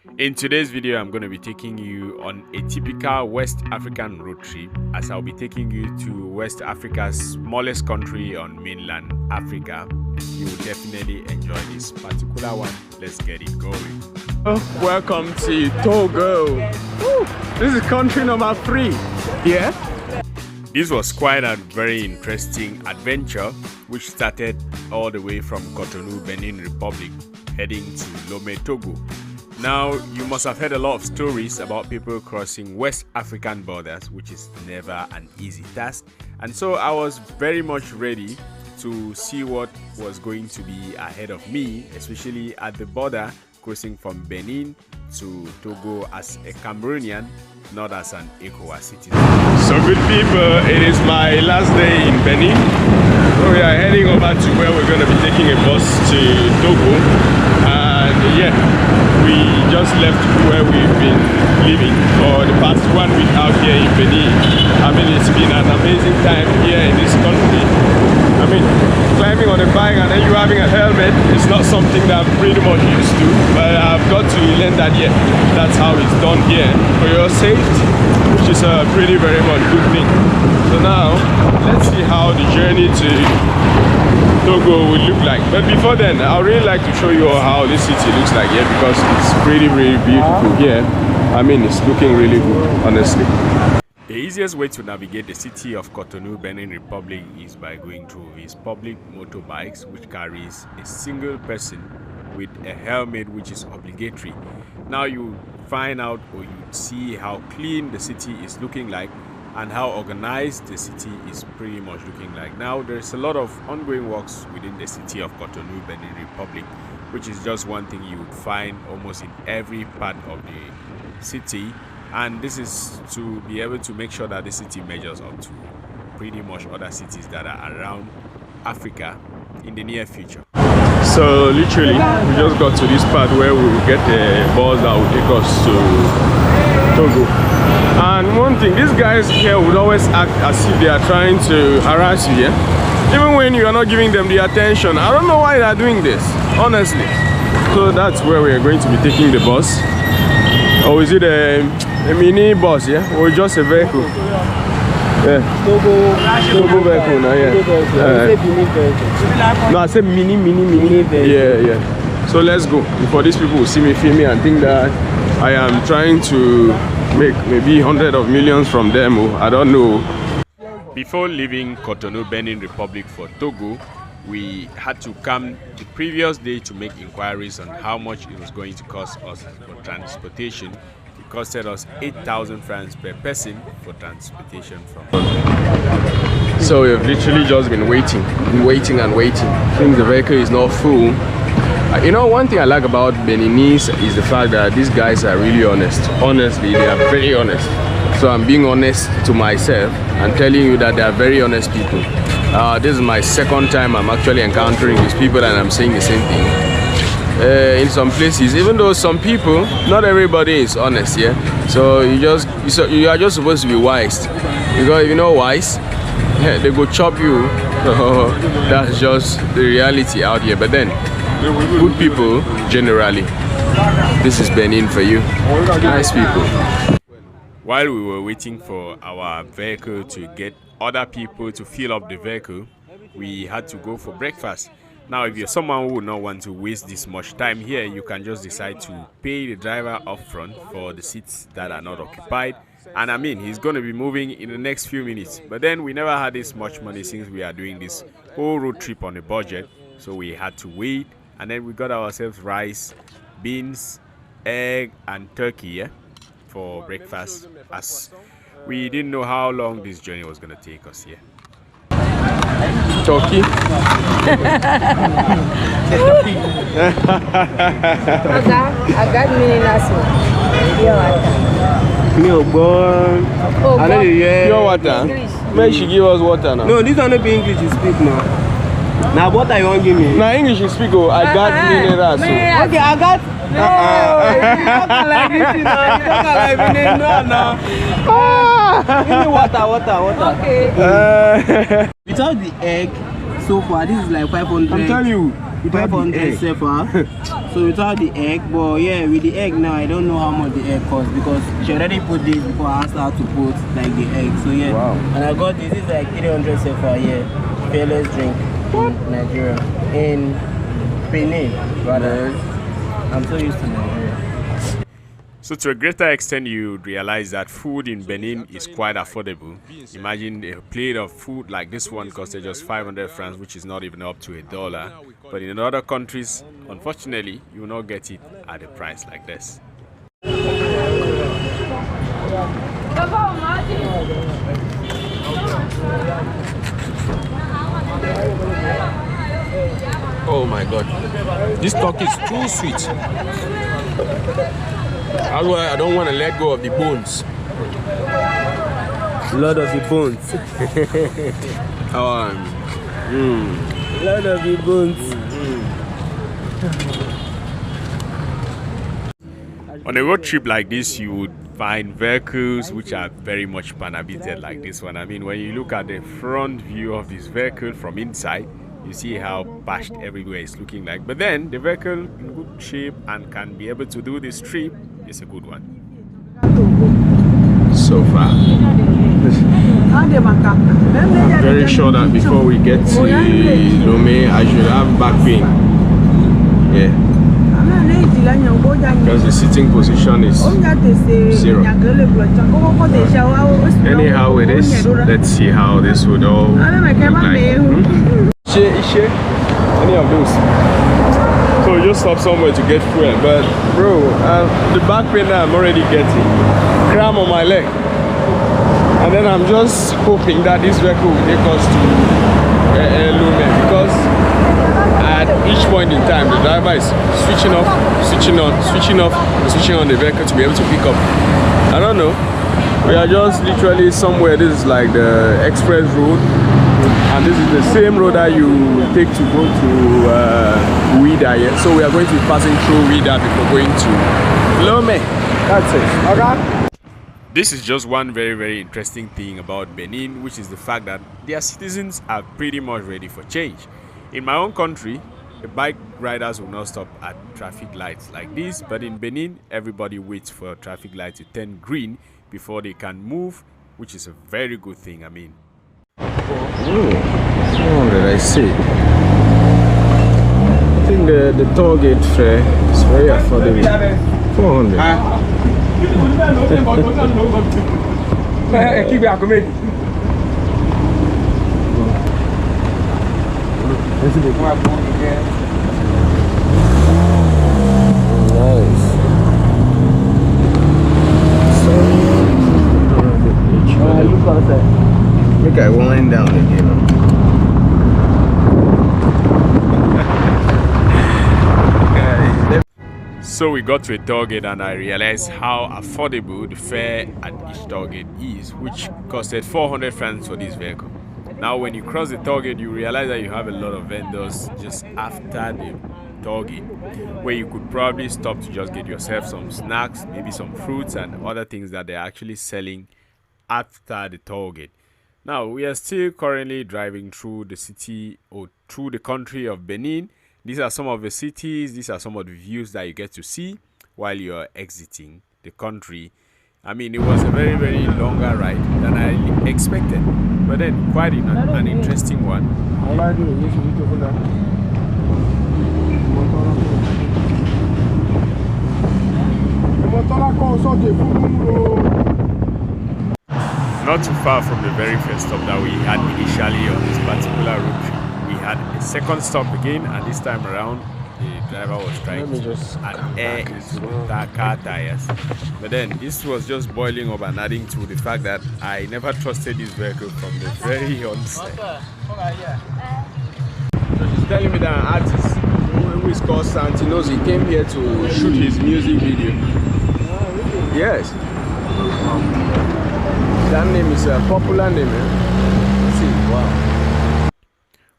In today's video, I'm going to be taking you on a typical West African road trip, as I'll be taking you to West Africa's smallest country on mainland Africa. You will definitely enjoy this particular one. Let's get it going. Welcome to Togo. Woo! This is country number 3. Yeah? This was quite a very interesting adventure, which started all the way from Cotonou, Benin Republic, heading to Lomé, Togo. Now, you must have heard a lot of stories about people crossing West African borders, which is never an easy task. And so I was very much ready to see what was going to be ahead of me, especially at the border, crossing from Benin to Togo as a Cameroonian, not as an ECOWAS citizen. So good people, it is my last day in Benin. So we are heading over to where we're going to be taking a bus to Togo. And yeah, we just left where we've been living for the past 1 week out here in Benin. I mean, it's been an amazing time here in this country. I mean, climbing on a bike and then you having a helmet is not something that I'm pretty much used to, but I've got to learn that, yeah, that's how it's done here for your safety, which is a pretty very much good thing. So now, let's see how the journey to Togo will look like. But before then, I would really like to show you all how this city looks like here, because it's pretty, really beautiful here. I mean, it's looking really good, honestly. The easiest way to navigate the city of Cotonou, Benin Republic is by going through these public motorbikes, which carries a single person with a helmet, which is obligatory. Now you find out, or you see how clean the city is looking like and how organized the city is pretty much looking like. Now there's a lot of ongoing works within the city of Cotonou, Benin Republic, which is just one thing you would find almost in every part of the city. And this is to be able to make sure that the city measures up to pretty much other cities that are around Africa in the near future. So literally, we just got to this part where we will get a bus that will take us to Togo. And one thing, these guys here would always act as if they are trying to harass you, yeah? Even when you are not giving them the attention. I don't know why they are doing this, honestly. So that's where we are going to be taking the bus. Or is it a mini bus, yeah? Or just a vehicle? Yeah. Togo vehicle now, yeah. No, I said mini vehicle. Yeah. So let's go. Before these people will see me filming and think that I am trying to make maybe hundreds of millions from them. I don't know. Before leaving Cotonou, Benin Republic for Togo, we had to come the previous day to make inquiries on how much it was going to cost us for transportation. It costed us 8,000 francs per person for transportation from. So we've literally just been waiting. I think the vehicle is not full. You know, one thing I like about Beninese is the fact that these guys are really honest. Honestly, they are very honest. So I'm being honest to myself and telling you that they are very honest people. This is my second time I'm actually encountering these people, and I'm saying the same thing. In some places, even though some people, not everybody is honest, yeah. So you are just supposed to be wise, because if you're not wise, yeah, they go chop you. So that's just the reality out here. But then, good people generally. This is Benin for you. Nice people. While we were waiting for our vehicle to get other people to fill up the vehicle, we had to go for breakfast. Now, if you're someone who would not want to waste this much time here, you can just decide to pay the driver up front for the seats that are not occupied. And I mean, he's going to be moving in the next few minutes. But then we never had this much money since we are doing this whole road trip on a budget. So we had to wait, and then we got ourselves rice, beans, egg and turkey, yeah, for breakfast, as we didn't know how long this journey was going to take us here. Turkey. I got mini nasi. Pure water. Make she give us water now. No, this one not be English you speak now. Now what I want give me? Now English you speak. Oh, I got minerals. Okay, I got. No, you talk like this, you know. You talk like Benin, no. Give me water. Okay. Without the egg, so far this is like 500. I'm telling you, 500 sefa. So without the egg, but yeah, with the egg now, I don't know how much the egg costs because she already put this before I asked her to put like the egg. So yeah, Wow. and I got this is like 300 sefa here, fearless drink in Nigeria, in Benin rather. I'm so used to Nigeria. So to a greater extent, you realize that food in Benin is quite affordable. Imagine a plate of food like this one costed just 500 francs, which is not even up to $1. But in other countries, unfortunately, you will not get it at a price like this. Oh my god, this turkey is too sweet. That's why I don't want to let go of the bones. Lot of the bones. Lot of the bones. On a road trip like this, you would find vehicles which are very much pan-habited like this one. I mean, when you look at the front view of this vehicle from inside, you see how patched everywhere is looking like. But then the vehicle in good shape and can be able to do this trip is a good one. So far, I'm very sure that before we get to Lomé, I should have back pain. Yeah. Because the sitting position is 0. Anyhow it is, let's see how this would all look like. Any of those? So we just stop somewhere to get fuel, but bro, the back pain that I'm already getting, cramp on my leg. And then I'm just hoping that this vehicle will take us to Lomé, because at each point in time the driver is switching off, switching on, switching off, switching on the vehicle to be able to pick up. I don't know, we are just literally somewhere. This is like the express road, and this is the same road that you take to go to Ouida. Yeah? So we are going to be passing through Ouida before going to Lomé. That's it. Okay. This is just one very, very interesting thing about Benin, which is the fact that their citizens are pretty much ready for change. In my own country, the bike riders will not stop at traffic lights like this, but in Benin, everybody waits for a traffic light to turn green before they can move, which is a very good thing, I mean. Oh, did I see? I think the toll gate fare is very affordable. 400. Make I wind down again. So we got to a toll gate and I realized how affordable the fare at each toll gate is, which costed 400 francs for this vehicle. Now when you cross the toll gate, you realize that you have a lot of vendors just after the toll gate, where you could probably stop to just get yourself some snacks, maybe some fruits and other things that they're actually selling after the toll gate. Now we are still currently driving through the city or through the country of Benin. These are some of the cities, these are some of the views that you get to see while you're exiting the country. I mean, it was a very, very longer ride than I expected, but then quite an interesting one. Not too far from the very first stop that we had initially on this particular road trip. We had a second stop again, and this time around the driver was trying to add air into the car tires. But then this was just boiling up and adding to the fact that I never trusted this vehicle from the very onset. So she's telling me that an artist who is called Santinosi came here to shoot his music video. Yes. That name is a popular name. See, wow.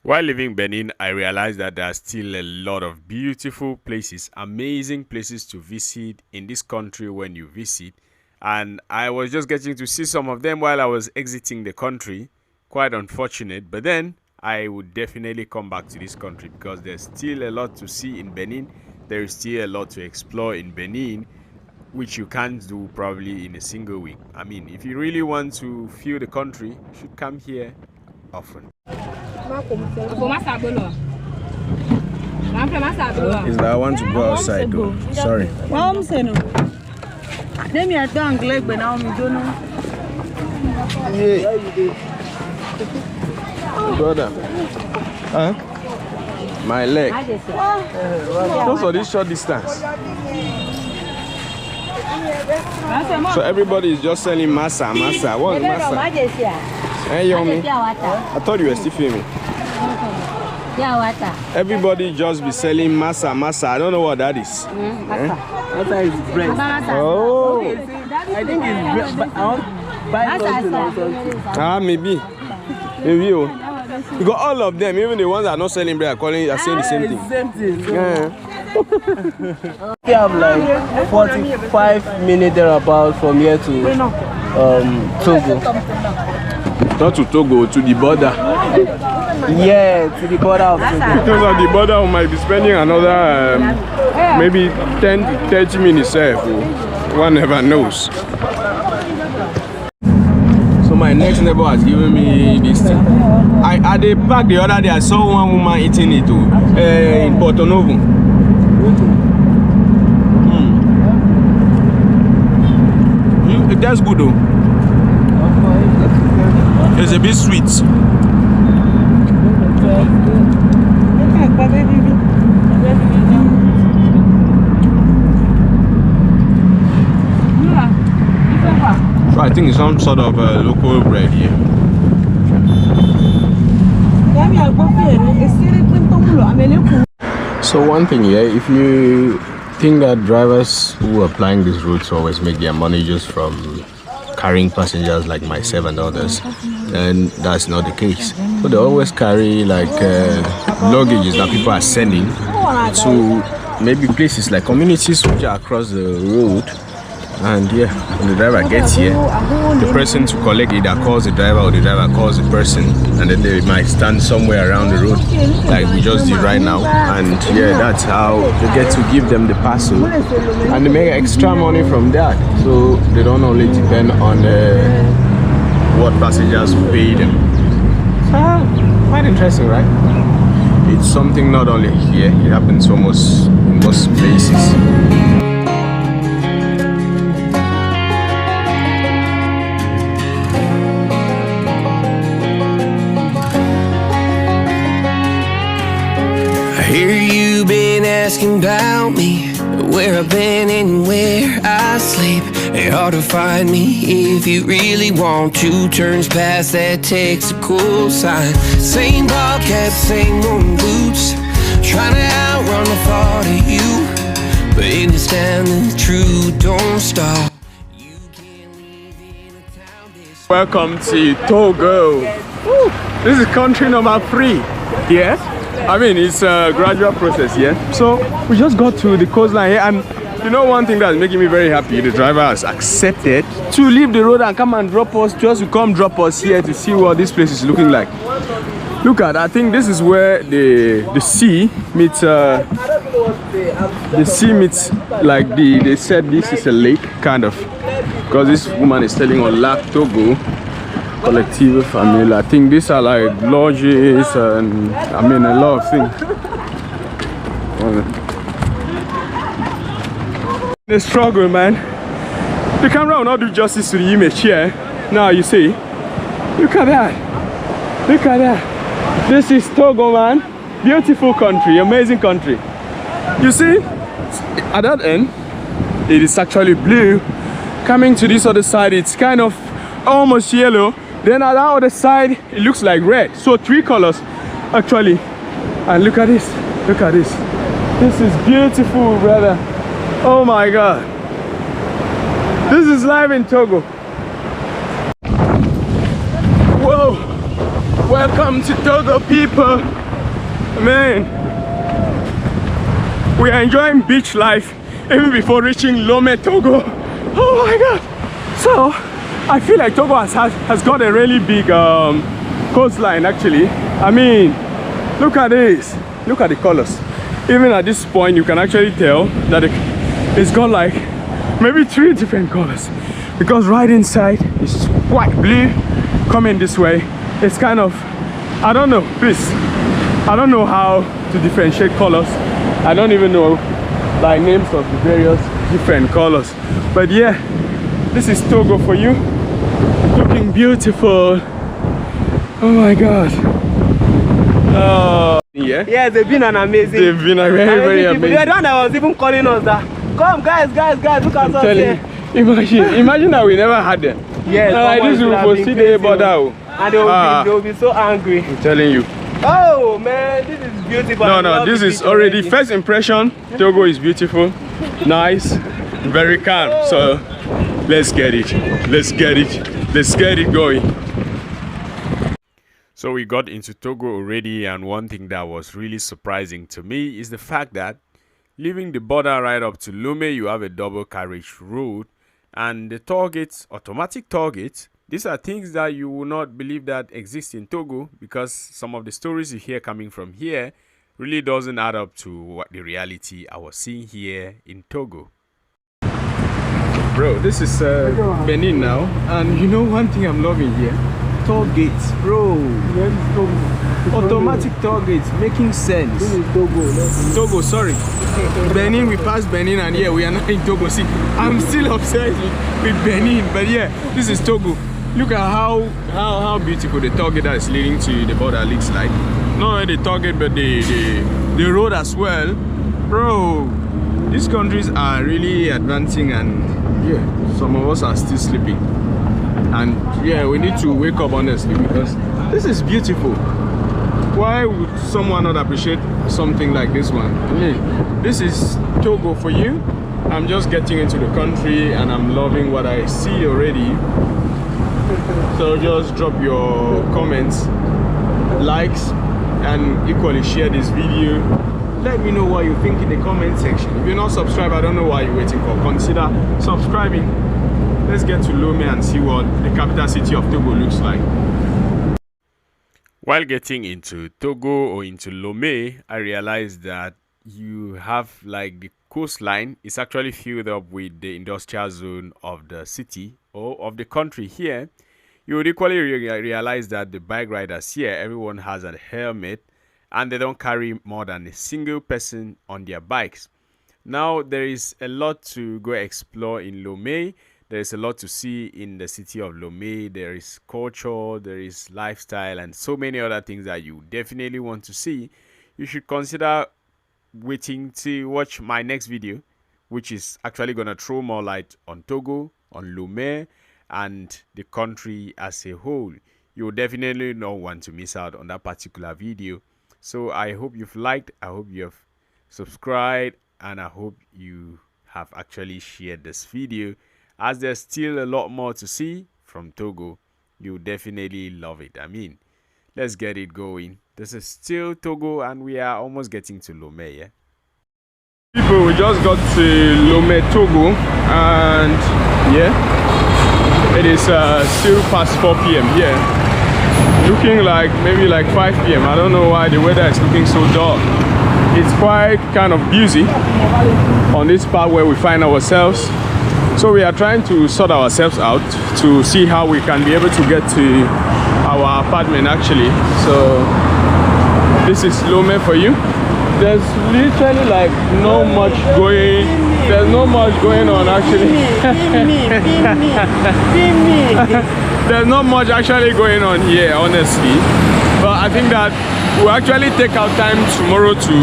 While leaving Benin, I realized that there are still a lot of beautiful places, amazing places to visit in this country when you visit. And I was just getting to see some of them while I was exiting the country. Quite unfortunate, but then I would definitely come back to this country because there's still a lot to see in Benin. there is still a lot to explore in Benin, which you can't do probably in a single week. I mean, if you really want to feel the country, you should come here often. Is that I want to go outside though? Sorry. Brother. Huh? My leg. Just for this short distance. So everybody is just selling masa. What is masa? Hey, Yomi. I thought you were still filming. Everybody just be selling masa. I don't know what that is. Masa is bread. Oh. I think it's bread. I want buy something or something. Ah, maybe. Oh. You got all of them, even the ones that are not selling bread are saying the same thing. Same thing. Yeah. We have like 45 minutes thereabout from here to Togo. Not to Togo, to the border. Yeah, to the border of Togo. Because of the border, we might be spending another maybe 10 to 30 minutes. One never knows. So my next neighbor has given me this thing. At the park the other day, I saw one woman eating it too, in Porto Novo. It tastes good though. It's a bit sweet. So I think it's some sort of local bread here. So one thing here, if you think that drivers who are applying these routes always make their money just from carrying passengers like myself and others, then that's not the case. So they always carry like luggages that people are sending to maybe places like communities which are across the road. And yeah, when the driver gets here, the person to collect either calls the driver or the driver calls the person, and then they might stand somewhere around the road like we just did right now. And yeah, that's how they get to give them the parcel, and they make extra money from that, so they don't only depend on what passengers pay them. So quite interesting, right? It's something not only here, it happens almost in most places. Hear you been asking about me, where I've been and where I sleep. It's hard to find me if you really want to. Turns past that takes a cool sign. Same ball cap, same worn boots, trying to outrun the thought of you. But in this town the truth don't stop. You can't live in a town this. Welcome to Togo. Woo. This is country number 3. Yes. I mean, it's a gradual process, yeah. So we just got to the coastline here, and you know one thing that's making me very happy, the driver has accepted to leave the road and come and drop us, just to come drop us here to see what this place is looking like. Look at, I think this is where the sea meets like they said this is a lake, kind of, because this woman is telling on Lac Togo collective family. I think these are like lodges and I mean a lot of things. The struggle, man. The camera will not do justice to the image here. Now you see, look at that, look at that. This is Togo, man. Beautiful country, amazing country. You see, at that end it is actually blue. Coming to this other side, it's kind of almost yellow. Then on the other side, it looks like red. So 3 colors, actually. And look at this. Look at this. This is beautiful, brother. Oh my God. This is live in Togo. Whoa. Welcome to Togo, people. Man. We are enjoying beach life even before reaching Lomé, Togo. Oh my God. So, I feel like Togo has got a really big coastline actually. I mean, look at this. Look at the colors. even at this point you can actually tell that it's got like maybe 3 different colors, because right inside is quite blue. Coming this way, it's kind of, I don't know, please, I don't know how to differentiate colors. I don't even know like names of the various different colors, but yeah, this is Togo for you, looking beautiful. Oh my god. Yeah, they've been an amazing. They've been a very amazing. They're the one that was even calling us that, come guys, look at us here. Imagine that we never had them. Yes, like this will see the border. And they will be so angry. I'm telling you. Oh man, this is beautiful. No, this is already first impression. Togo is beautiful, nice, very calm. So let's get it going. So we got into Togo already, and one thing that was really surprising to me is the fact that leaving the border right up to Lomé, you have a double carriage road, and the toll gates, automatic toll gates. These are things that you will not believe that exist in Togo, because some of the stories you hear coming from here really doesn't add up to what the reality I was seeing here in Togo. Bro, this is Benin now, and you know one thing I'm loving here? Toll gates, bro. Automatic toll gates, making sense. This is Togo. Togo, sorry. Benin, we passed Benin, and yeah, we are not in Togo. See, I'm still obsessed with Benin, but yeah, this is Togo. Look at how beautiful the toll gate that is leading to the border looks like. Not only the toll gate, but the road as well. Bro, these countries are really advancing, and yeah, some of us are still sleeping. And yeah, we need to wake up honestly, because this is beautiful. Why would someone not appreciate something like this one? I mean, this is Togo for you. I'm just getting into the country and I'm loving what I see already. So just drop your comments, likes, and equally share this video. Let me know what you think in the comment section. If you're not subscribed, I don't know why you're waiting for. Consider subscribing. Let's get to Lomé and see what the capital city of Togo looks like. While getting into Togo or into Lomé, I realized that you have like the coastline is actually filled up with the industrial zone of the city or of the country here. You would equally realize that the bike riders here, everyone has a helmet and they don't carry more than a single person on their bikes. Now, there is a lot to go explore in Lomé. There is a lot to see in the city of Lomé. There is culture, there is lifestyle, and so many other things that you definitely want to see. You should consider waiting to watch my next video, which is actually going to throw more light on Togo, on Lomé, and the country as a whole. You will definitely not want to miss out on that particular video. So I hope you've liked, I hope you have subscribed, and I hope you have actually shared this video, as there's still a lot more to see from Togo. You definitely love it. I mean, let's get it going. This is still Togo and we are almost getting to Lomé, yeah? People, we just got to Lomé, Togo, and yeah, it is still past 4 p.m. here. Looking like maybe like 5 p.m. I don't know why the weather is looking so dark. It's quite kind of busy on this part where we find ourselves. So we are trying to sort ourselves out to see how we can be able to get to our apartment actually. So this is Lomé for you. There's literally like no much going. There's no much going on actually. There's not much actually going on here, honestly. But I think that we'll actually take our time tomorrow to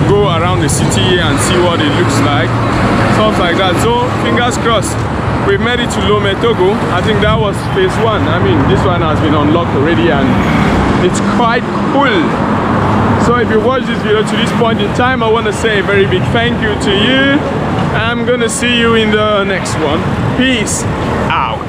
go around the city and see what it looks like. Stuff like that. So fingers crossed. We've made it to Lomé, Togo. I think that was phase 1. I mean, this one has been unlocked already and it's quite cool. So if you watch this video to this point in time, I want to say a very big thank you to you. I'm gonna see you in the next one. Peace out.